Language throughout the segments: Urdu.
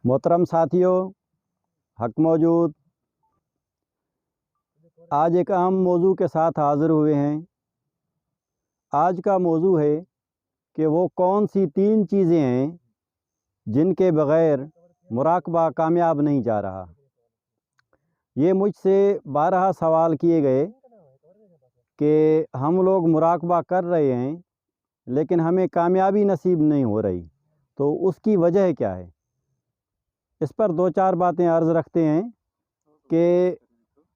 محترم ساتھیوں، حق موجود آج ایک اہم موضوع کے ساتھ حاضر ہوئے ہیں۔ آج کا موضوع ہے کہ وہ کون سی 3 چیزیں ہیں جن کے بغیر مراقبہ کامیاب نہیں جا رہا۔ یہ مجھ سے 12 سوال کیے گئے کہ ہم لوگ مراقبہ کر رہے ہیں لیکن ہمیں کامیابی نصیب نہیں ہو رہی، تو اس کی وجہ کیا ہے؟ اس پر 2-4 باتیں عرض رکھتے ہیں کہ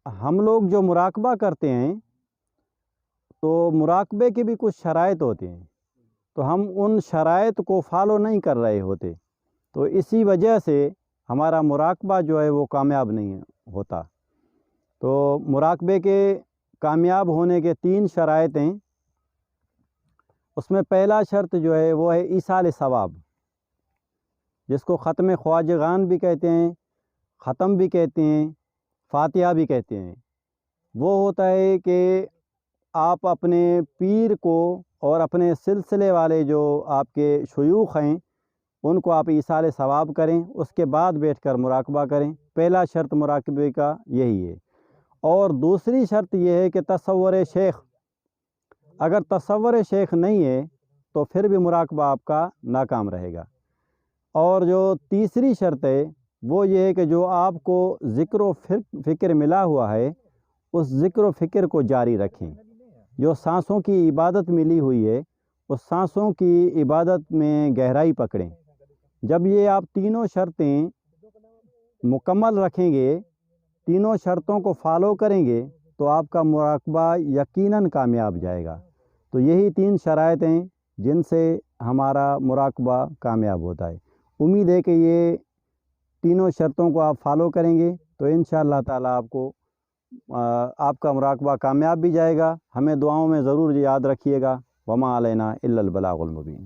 ہم لوگ جو مراقبہ کرتے ہیں تو مراقبے کے بھی کچھ شرائط ہوتے ہیں، تو ہم ان شرائط کو فالو نہیں کر رہے ہوتے، تو اسی وجہ سے ہمارا مراقبہ جو ہے وہ کامیاب نہیں ہوتا۔ تو مراقبے کے کامیاب ہونے کے 3 شرائط ہیں۔ اس میں پہلا شرط جو ہے وہ ہے ایصال ثواب، جس کو ختم خواجگان بھی کہتے ہیں، ختم بھی کہتے ہیں، فاتحہ بھی کہتے ہیں۔ وہ ہوتا ہے کہ آپ اپنے پیر کو اور اپنے سلسلے والے جو آپ کے شیوخ ہیں ان کو آپ ایصال ثواب کریں، اس کے بعد بیٹھ کر مراقبہ کریں۔ پہلا شرط مراقبے کا یہی ہے۔ اور دوسری شرط یہ ہے کہ تصور شیخ، اگر تصور شیخ نہیں ہے تو پھر بھی مراقبہ آپ کا ناکام رہے گا۔ اور جو تیسری شرط ہے وہ یہ ہے کہ جو آپ کو ذکر و فکر ملا ہوا ہے اس ذکر و فکر کو جاری رکھیں۔ جو سانسوں کی عبادت ملی ہوئی ہے اس سانسوں کی عبادت میں گہرائی پکڑیں۔ جب یہ آپ تینوں شرطیں مکمل رکھیں گے، تینوں شرطوں کو فالو کریں گے تو آپ کا مراقبہ یقیناً کامیاب جائے گا۔ تو یہی 3 شرائط ہیں جن سے ہمارا مراقبہ کامیاب ہوتا ہے۔ امید ہے کہ یہ تینوں شرطوں کو آپ فالو کریں گے تو انشاءاللہ تعالیٰ آپ کا مراقبہ کامیاب بھی جائے گا۔ ہمیں دعاؤں میں ضرور یاد رکھیے گا۔ وما علینا الا البلاغ المبین۔